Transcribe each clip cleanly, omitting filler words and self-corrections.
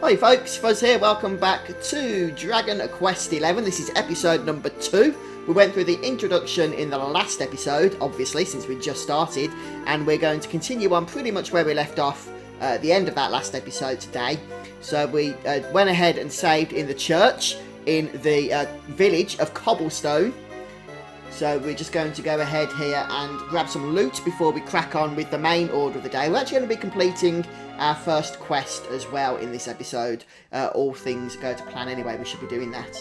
Hi folks, Fuzz here, welcome back to Dragon Quest XI. This is episode number 2. We went through the introduction in the last episode, obviously, since we just started, and we're going to continue on pretty much where we left off at the end of that last episode today. So we went ahead and saved in the church in the village of Cobblestone. So we're just going to go ahead here and grab some loot before we crack on with the main order of the day. We're actually going to be completing our first quest as well in this episode. All things go to plan anyway, we should be doing that.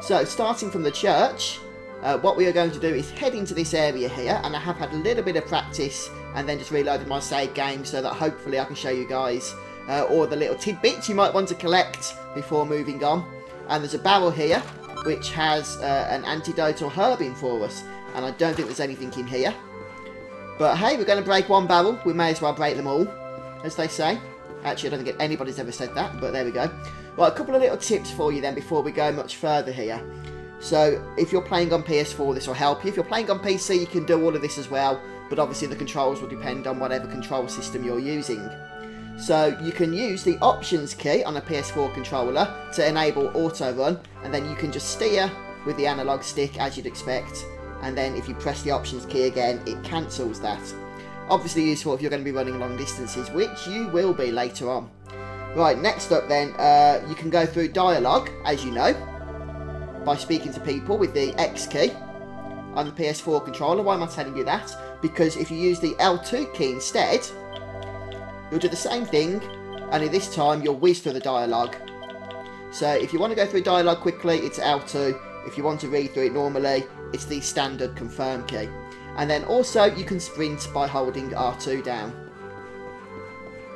So starting from the church, what we are going to do is head into this area here, and I have had a little bit of practice and then just reloaded my save game so that hopefully I can show you guys all the little tidbits you might want to collect before moving on. And there's a barrel here which has an antidotal herb in for us, and I don't think there's anything in here. But hey, we're going to break one barrel, we may as well break them all, as they say. Actually, I don't think anybody's ever said that, but there we go. Right, a couple of little tips for you then before we go much further here. So, if you're playing on PS4, this will help you. If you're playing on PC, you can do all of this as well, but obviously the controls will depend on whatever control system you're using. So, you can use the options key on a PS4 controller to enable auto run, and then you can just steer with the analog stick as you'd expect, and then if you press the options key again, it cancels that. Obviously useful if you're going to be running long distances, which you will be later on. Right, next up then, you can go through dialogue, as you know, by speaking to people with the X key on the PS4 controller. Why am I telling you that? Because if you use the L2 key instead, you'll do the same thing, only this time you'll whiz through the dialogue. So if you want to go through dialogue quickly, it's L2. If you want to read through it normally, it's the standard confirm key. And then also you can sprint by holding R2 down.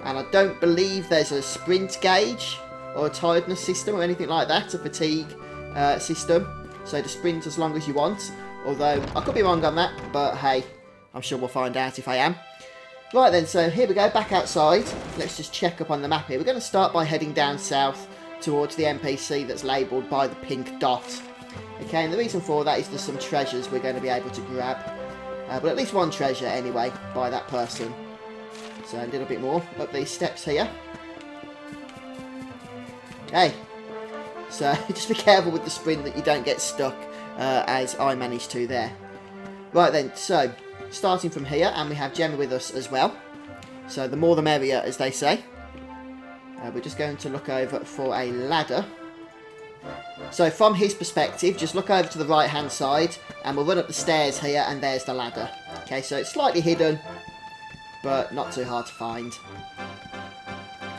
And I don't believe there's a sprint gauge or a tiredness system or anything like that, a fatigue system. So to sprint as long as you want. Although I could be wrong on that, but hey, I'm sure we'll find out if I am. Right then, so here we go, back outside. Let's just check up on the map here. We're going to start by heading down south towards the NPC that's labelled by the pink dot. Okay, and the reason for that is there's some treasures we're going to be able to grab. But at least one treasure anyway, by that person. So a little bit more up these steps here. Hey! So just be careful with the sprint that you don't get stuck, as I managed to there. Right then, so starting from here, and we have Gemma with us as well. So the more the merrier, as they say. We're just going to look over for a ladder. So from his perspective, just look over to the right hand side, and we'll run up the stairs here, and there's the ladder. Okay, so it's slightly hidden, but not too hard to find.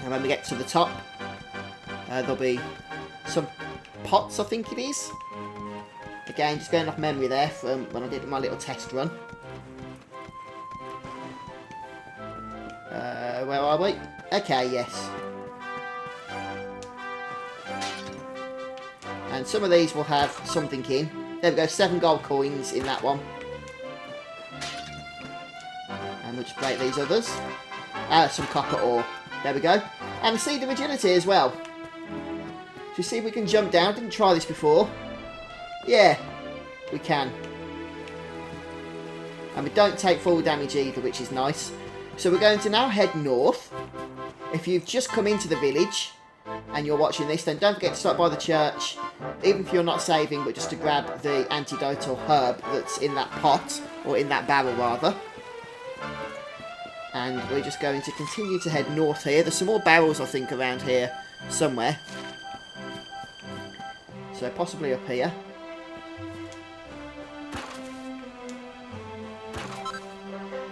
And when we get to the top, there'll be some pots, I think it is. Again, just going off memory there from when I did my little test run. Where are we? Okay, yes. And some of these will have something in. There we go, 7 gold coins in that one. And we'll just break these others. Some copper ore. There we go. And a seed of agility as well. So see if we can jump down. Didn't try this before. Yeah, we can. And we don't take full damage either, which is nice. So we're going to now head north. If you've just come into the village and you're watching this, then don't forget to stop by the church, even if you're not saving, but just to grab the antidotal herb that's in that pot, or in that barrel rather. And we're just going to continue to head north here. There's some more barrels, I think, around here somewhere. So possibly up here.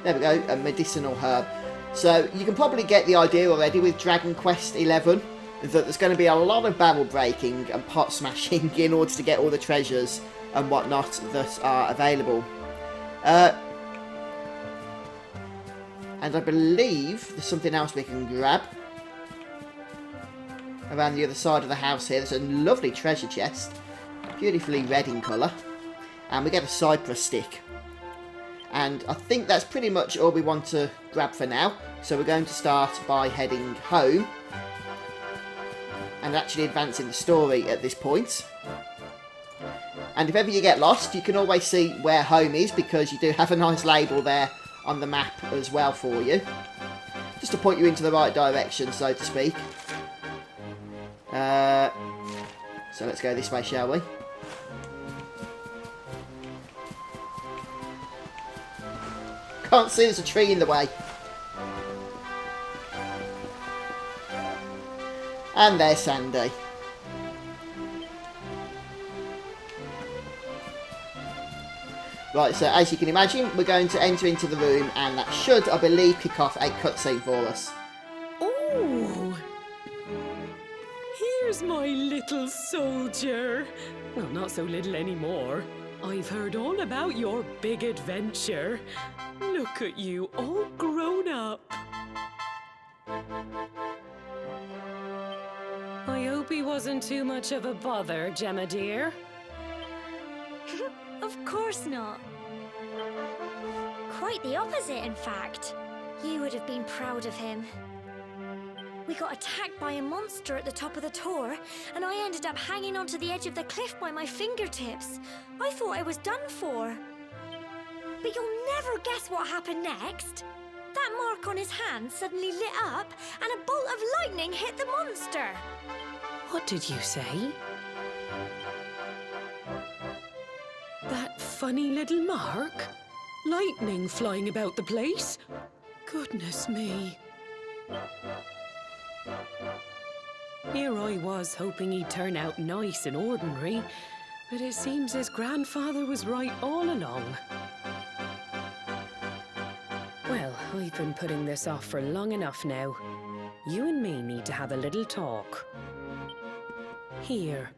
There we go, a medicinal herb. So you can probably get the idea already with Dragon Quest XI that there's going to be a lot of barrel breaking and pot smashing in order to get all the treasures and whatnot that are available. And I believe there's something else we can grab around the other side of the house here. There's a lovely treasure chest, beautifully red in colour, and we get a cypress stick. And I think that's pretty much all we want to grab for now. So we're going to start by heading home and actually advancing the story at this point. And if ever you get lost, you can always see where home is, because you do have a nice label there on the map as well for you. Just to point you into the right direction, so to speak. So let's go this way, shall we? Can't see, there's a tree in the way. And there's Sandy. Right, so as you can imagine, we're going to enter into the room, and that should, I believe, kick off a cutscene for us. Oh! Here's my little soldier. Well, not so little anymore. I've heard all about your big adventure. Look at you, all grown up. I hope he wasn't too much of a bother, Gemma dear. Of course not. Quite the opposite, in fact. You would have been proud of him. We got attacked by a monster at the top of the tower, and I ended up hanging onto the edge of the cliff by my fingertips. I thought I was done for. But you'll never guess what happened next. That mark on his hand suddenly lit up, and a bolt of lightning hit the monster. What did you say? That funny little mark? Lightning flying about the place? Goodness me. Here I was hoping he'd turn out nice and ordinary, but it seems his grandfather was right all along. Well, I've been putting this off for long enough now. You and me need to have a little talk. Here,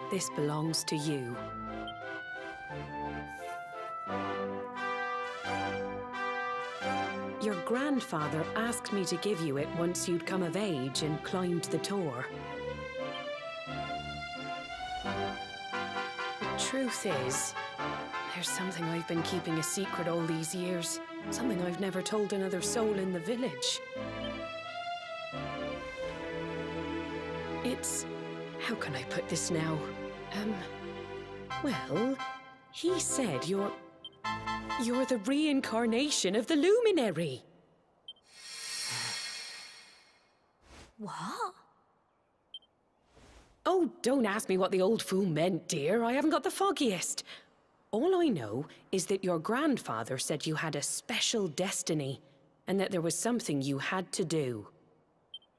this belongs to you. Your grandfather asked me to give you it once you'd come of age and climbed the tower. The truth is, there's something I've been keeping a secret all these years. Something I've never told another soul in the village. It's... how can I put this now? Well, he said you're the reincarnation of the Luminary. What? Oh, don't ask me what the old fool meant, dear. I haven't got the foggiest. All I know is that your grandfather said you had a special destiny, and that there was something you had to do.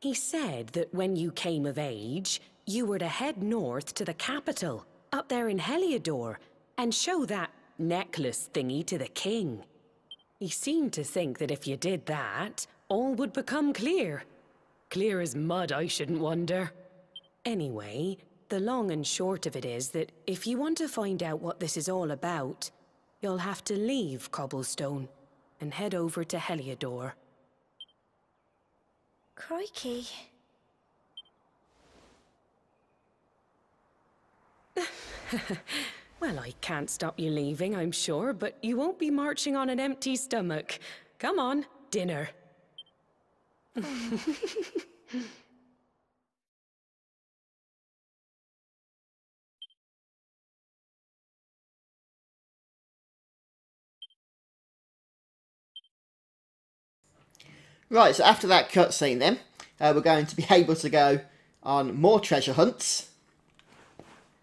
He said that when you came of age, you were to head north to the capital, up there in Heliodor, and show that necklace thingy to the king. He seemed to think that if you did that, all would become clear. Clear as mud, I shouldn't wonder. Anyway, the long and short of it is that if you want to find out what this is all about, you'll have to leave Cobblestone and head over to Heliodor. Crikey. Well, I can't stop you leaving, I'm sure, but you won't be marching on an empty stomach. Come on, dinner. Right, so after that cutscene then, we're going to be able to go on more treasure hunts.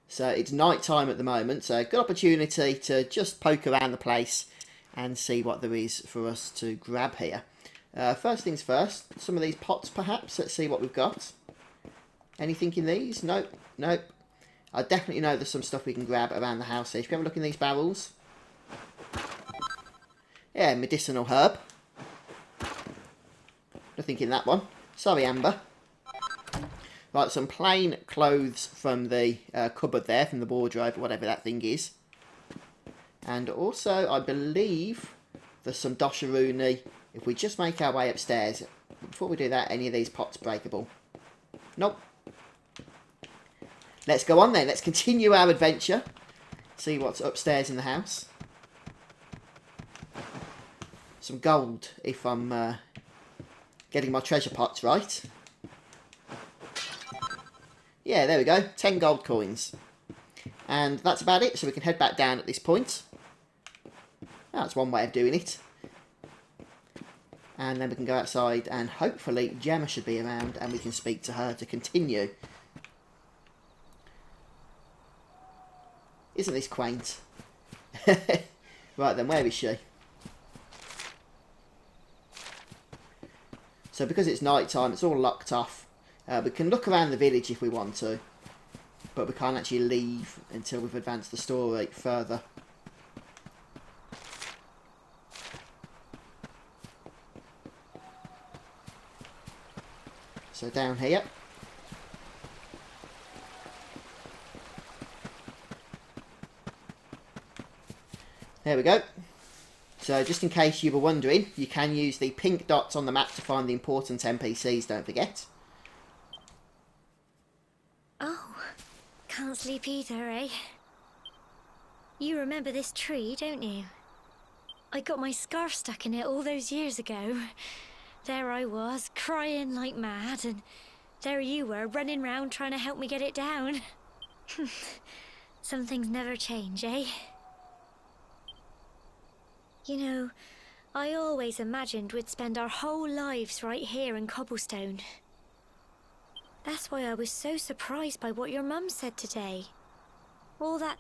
So it's night time at the moment, so good opportunity to just poke around the place and see what there is for us to grab here. First things first, some of these pots perhaps. Let's see what we've got. Anything in these? Nope, nope. I definitely know there's some stuff we can grab around the house here. Should we have a look in these barrels? Yeah, medicinal herb. Nothing in that one. Sorry, Amber. Right, some plain clothes from the cupboard there, from the wardrobe, whatever that thing is. And also, I believe there's some dosharuni if we just make our way upstairs. Before we do that, any of these pots breakable? Nope. Let's go on then. Let's continue our adventure. See what's upstairs in the house. Some gold, if I'm getting my treasure pots right. Yeah, there we go. 10 gold coins. And that's about it, so we can head back down at this point. That's one way of doing it. And then we can go outside, and hopefully Gemma should be around, and we can speak to her to continue Isn't this quaint? Right then, where is she? So because it's night time, it's all locked off. We can look around the village if we want to, but we can't actually leave until we've advanced the story further. So down here. There we go. So just in case you were wondering, you can use the pink dots on the map to find the important NPCs, don't forget. Oh, can't sleep either, eh? You remember this tree, don't you? I got my scarf stuck in it all those years ago. There I was, crying like mad, and there you were, running round trying to help me get it down. Some things never change, eh? You know, I always imagined we'd spend our whole lives right here in Cobblestone. That's why I was so surprised by what your mum said today. All that...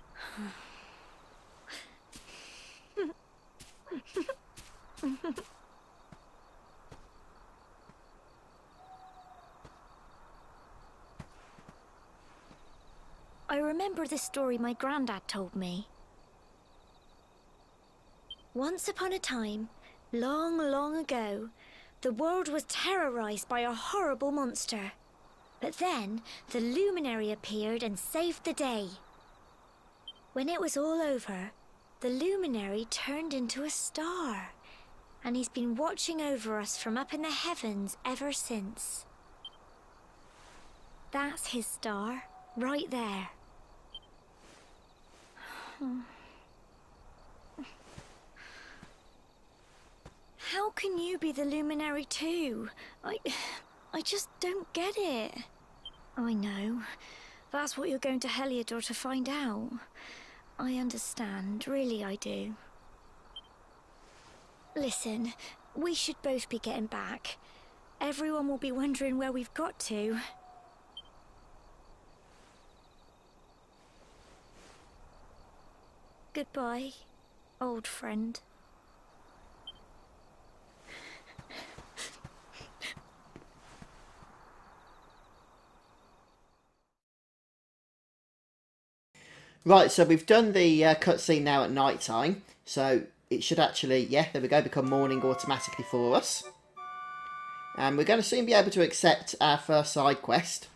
I remember the story my granddad told me. Once upon a time, long, long ago, the world was terrorized by a horrible monster. But then, the Luminary appeared and saved the day. When it was all over, the Luminary turned into a star, and he's been watching over us from up in the heavens ever since. That's his star, right there. How can you be the Luminary too? I just don't get it. I know. That's what you're going to Heliodor to find out. I understand, really I do. Listen, we should both be getting back. Everyone will be wondering where we've got to. Goodbye, old friend. Right, so we've done the cutscene now at night time, so it should actually, yeah, there we go, become morning automatically for us. And we're going to soon be able to accept our first side quest.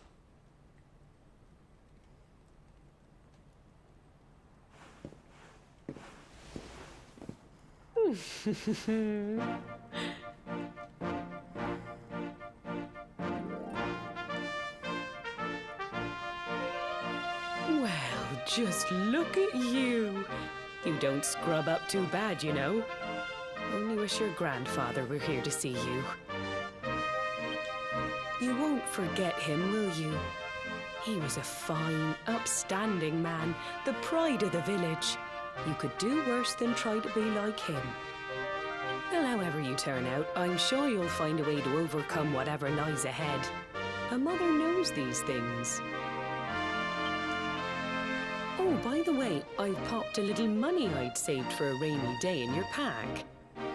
Well, just look at you. You don't scrub up too bad, you know. Only wish your grandfather were here to see you. You won't forget him, will you? He was a fine, upstanding man, the pride of the village. You could do worse than try to be like him. Well, however you turn out, I'm sure you'll find a way to overcome whatever lies ahead. A mother knows these things. Oh, by the way, I've popped a little money I'd saved for a rainy day in your pack.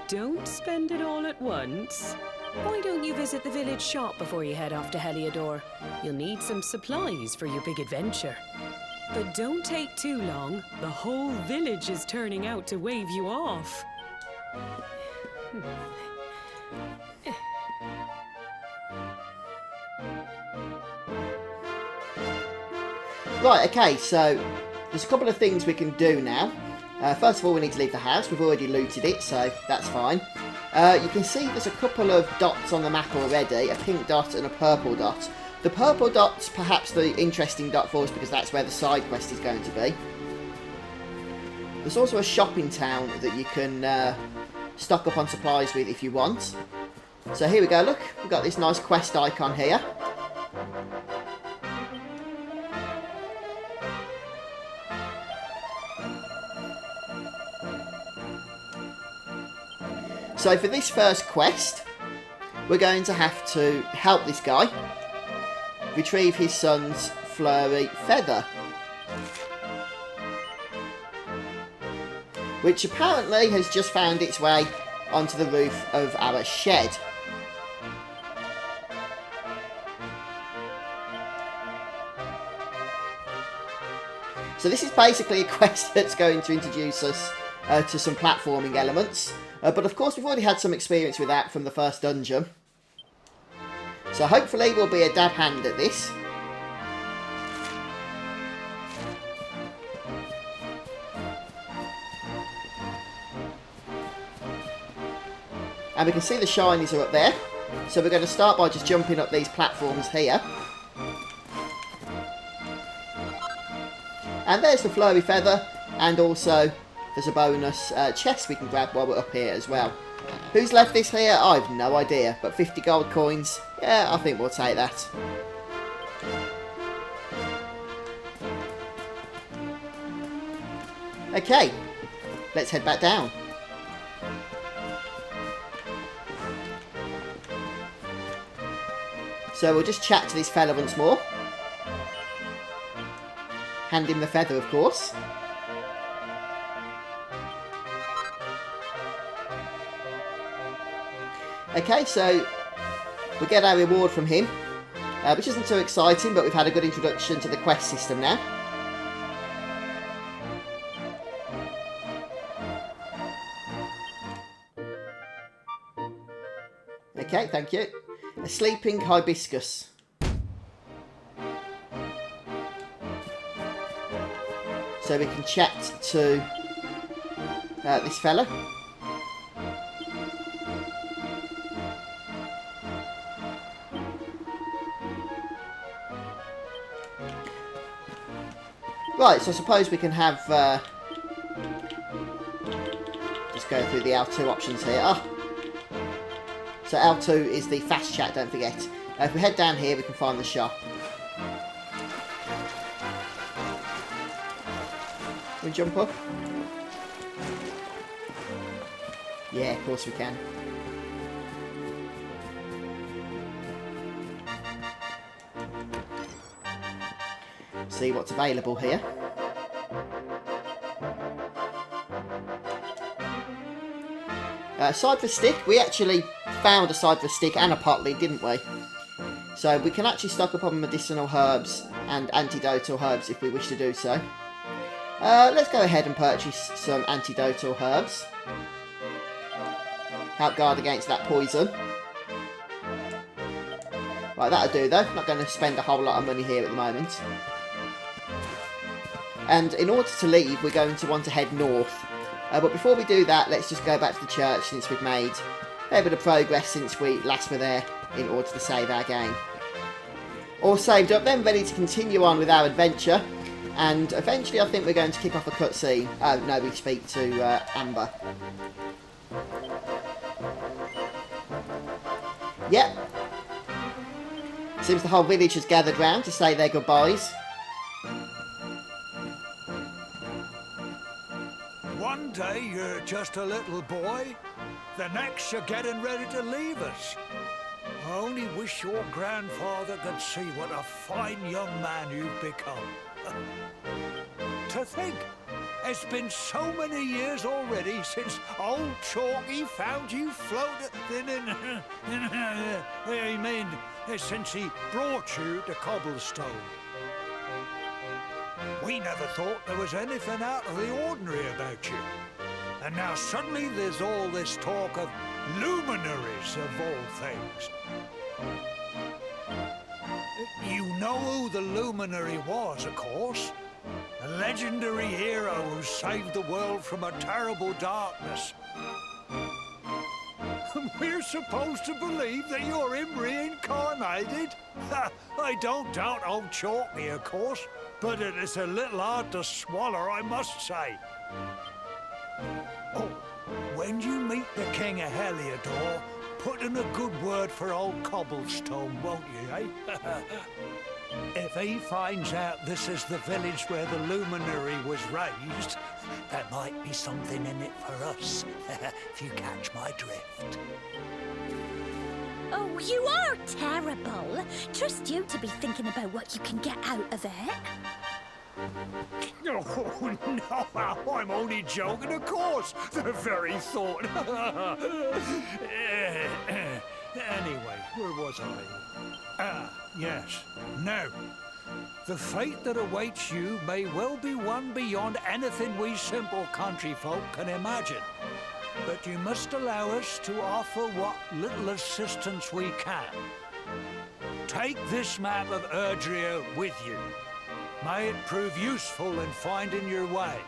Don't spend it all at once. Why don't you visit the village shop before you head off to Heliodor? You'll need some supplies for your big adventure. But don't take too long. The whole village is turning out to wave you off. Right, okay, so there's a couple of things we can do now. First of all, we need to leave the house. We've already looted it, so that's fine. You can see there's a couple of dots on the map already, a pink dot and a purple dot. The purple dot's perhaps the interesting dot for us because that's where the side quest is going to be. There's also a shopping town that you can stock up on supplies with if you want. So here we go, look, we've got this nice quest icon here. So for this first quest, we're going to have to help this guy retrieve his son's flurry feather. which apparently has just found its way onto the roof of our shed. So this is basically a quest that's going to introduce us to some platforming elements. But of course we've already had some experience with that from the first dungeon. So hopefully we'll be a dab hand at this. And we can see the shinies are up there. So we're going to start by just jumping up these platforms here. And there's the flurry feather, and also there's a bonus chest we can grab while we're up here as well. Who's left this here? I've no idea, but 50 gold coins, yeah, I think we'll take that. Okay, let's head back down. So we'll just chat to this fella once more. Hand him the feather, of course. Okay, so we get our reward from him, which isn't too exciting, but we've had a good introduction to the quest system now. Okay, thank you. A sleeping hibiscus. So we can chat to this fella. Right, so I suppose we can have... just go through the L2 options here. Oh. So L2 is the fast chat, don't forget. If we head down here, we can find the shop. Can we jump up? Yeah, of course we can. See what's available here. Cypher stick. We actually found a cypher stick and a pot lead, didn't we? So we can actually stock up on medicinal herbs and antidotal herbs if we wish to do so. Let's go ahead and purchase some antidotal herbs. Help guard against that poison. Right, that'll do though. Not going to spend a whole lot of money here at the moment. And in order to leave, we're going to want to head north. But before we do that, let's just go back to the church since we've made a fair bit of progress since we last were there in order to save our game. All saved up then, ready to continue on with our adventure. And eventually I think we're going to kick off a cutscene. Oh, no, we speak to Amber. Yep. Seems the whole village has gathered round to say their goodbyes. One day you're just a little boy, the next you're getting ready to leave us. I only wish your grandfather could see what a fine young man you've become. To think, it's been so many years already since old Chalky found you floating I mean, since he brought you to Cobblestone. We never thought there was anything out of the ordinary about you. And now suddenly there's all this talk of luminaries of all things. You know who the Luminary was, of course. A legendary hero who saved the world from a terrible darkness. We're supposed to believe that you're him reincarnated? I don't doubt old Chalky, of course, but it is a little hard to swallow, I must say. Oh, when you meet the King of Heliodor, put in a good word for old Cobblestone, won't you, eh? If he finds out this is the village where the Luminary was raised, there might be something in it for us, if you catch my drift. Oh, you are terrible. Trust you to be thinking about what you can get out of it. Oh, no, I'm only joking, of course. The very thought. Anyway, where was I? Yes. Now, the fate that awaits you may well be one beyond anything we simple country folk can imagine. But you must allow us to offer what little assistance we can. Take this map of Algeria with you. May it prove useful in finding your way.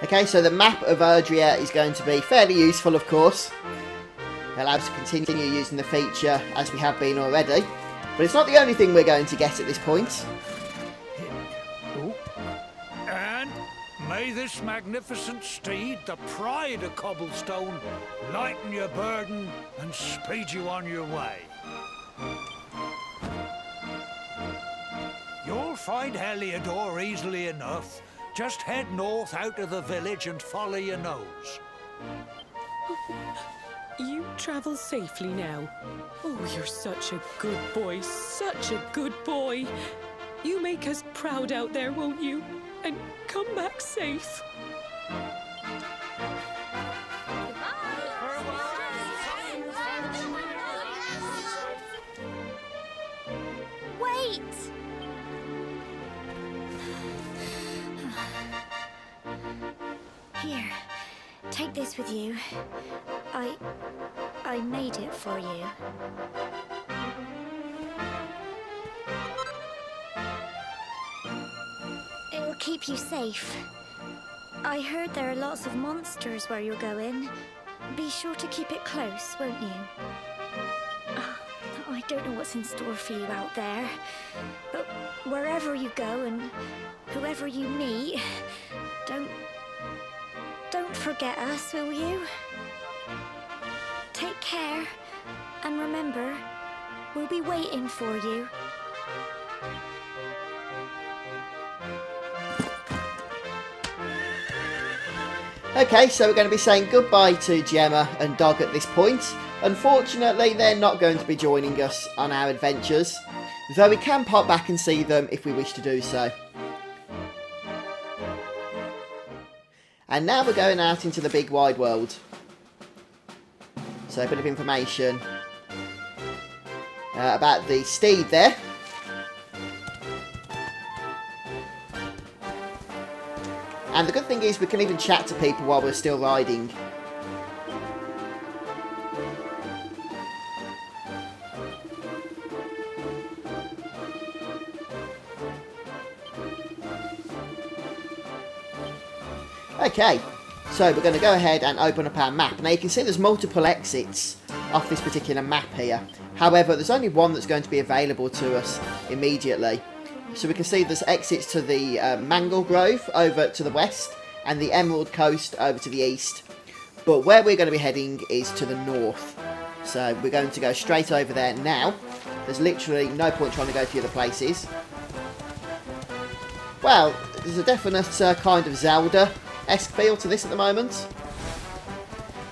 Okay, so the map of Algeria is going to be fairly useful, of course. It allows us to continue using the feature as we have been already. But it's not the only thing we're going to get at this point. And may this magnificent steed, the pride of Cobblestone, lighten your burden and speed you on your way. You'll find Heliodor easily enough. Just head north out of the village and follow your nose. You travel safely now. Oh, you're such a good boy, such a good boy. You make us proud out there, won't you? And come back safe. Wait! Here, take this with you. I made it for you. It'll keep you safe. I heard there are lots of monsters where you're going. Be sure to keep it close, won't you? I don't know what's in store for you out there, but wherever you go and whoever you meet, don't forget us, will you? Take care, and remember, we'll be waiting for you. Okay, so we're going to be saying goodbye to Gemma and Dog at this point. Unfortunately, they're not going to be joining us on our adventures, though we can pop back and see them if we wish to do so. And now we're going out into the big wide world. So a bit of information about the steed there. And the good thing is we can even chat to people while we're still riding. Okay, so we're going to go ahead and open up our map. Now you can see there's multiple exits off this particular map here. However, there's only one that's going to be available to us immediately. So we can see there's exits to the Mangle Grove over to the west and the Emerald Coast over to the east. But where we're going to be heading is to the north. So we're going to go straight over there now. There's literally no point trying to go to the other places. Well, there's a definite kind of Zelda-esque feel to this at the moment.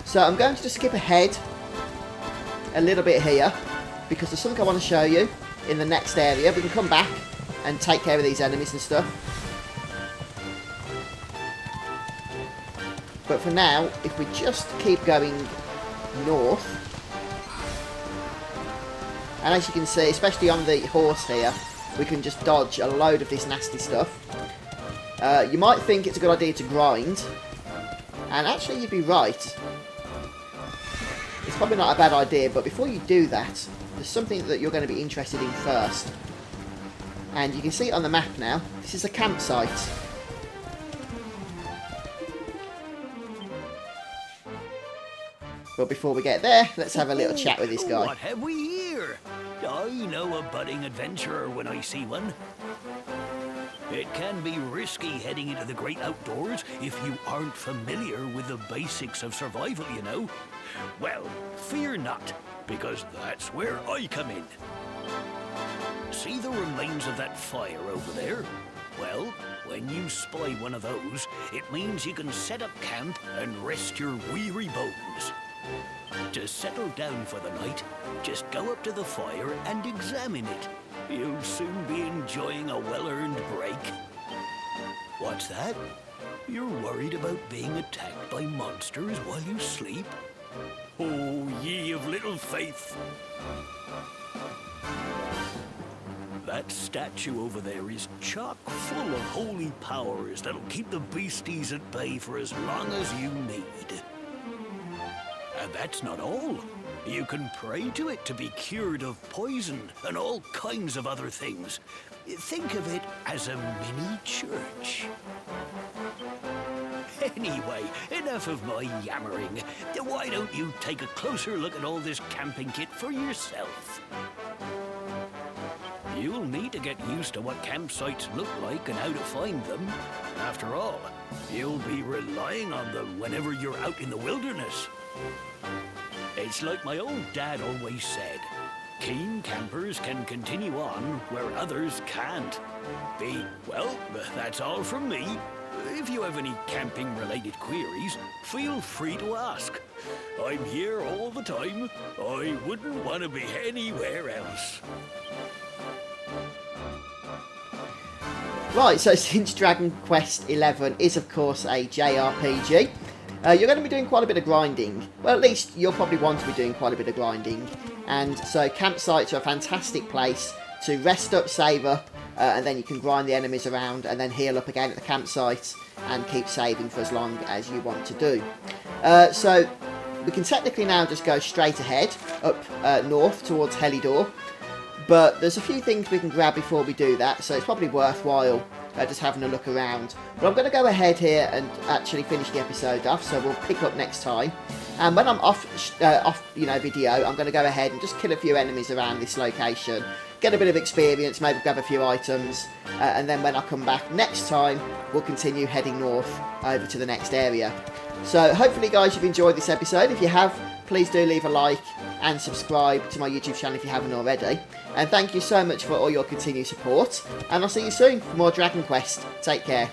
So I'm going to just skip ahead a little bit here because there's something I want to show you in the next area. We can come back and take care of these enemies and stuff. But for now, if we just keep going north, and as you can see, especially on the horse here, we can just dodge a load of this nasty stuff. You might think it's a good idea to grind, and actually you'd be right. It's probably not a bad idea, but before you do that, there's something that you're going to be interested in first. And you can see it on the map now. This is a campsite. But before we get there, let's have a little chat with this guy. What have we here? I know a budding adventurer when I see one. It can be risky heading into the great outdoors if you aren't familiar with the basics of survival, you know. Well, fear not, because that's where I come in. See the remains of that fire over there? Well, when you spy one of those, it means you can set up camp and rest your weary bones. To settle down for the night, just go up to the fire and examine it. You'll soon be enjoying a well-earned break. What's that? You're worried about being attacked by monsters while you sleep? Oh, ye of little faith! That statue over there is chock full of holy powers that'll keep the beasties at bay for as long as you need. And that's not all. You can pray to it to be cured of poison and all kinds of other things. Think of it as a mini church. Anyway, enough of my yammering. Why don't you take a closer look at all this camping kit for yourself? You'll need to get used to what campsites look like and how to find them. After all, you'll be relying on them whenever you're out in the wilderness. It's like my old dad always said, keen campers can continue on where others can't. Well, that's all from me. If you have any camping-related queries, feel free to ask. I'm here all the time. I wouldn't want to be anywhere else. Right, so since Dragon Quest XI is of course a JRPG, you're going to be doing quite a bit of grinding. Well, at least you'll probably want to be doing quite a bit of grinding. And so campsites are a fantastic place to rest up, save up, and then you can grind the enemies around and then heal up again at the campsite and keep saving for as long as you want to do. So we can technically now just go straight ahead up north towards Helidor. But there's a few things we can grab before we do that, so it's probably worthwhile just having a look around. But I'm going to go ahead here and actually finish the episode off, so we'll pick up next time. And when I'm off video, I'm going to go ahead and just kill a few enemies around this location, get a bit of experience, maybe grab a few items, and then when I come back next time, we'll continue heading north over to the next area. So hopefully guys you've enjoyed this episode. If you have, please do leave a like and subscribe to my YouTube channel if you haven't already. And thank you so much for all your continued support. And I'll see you soon for more Dragon Quest. Take care.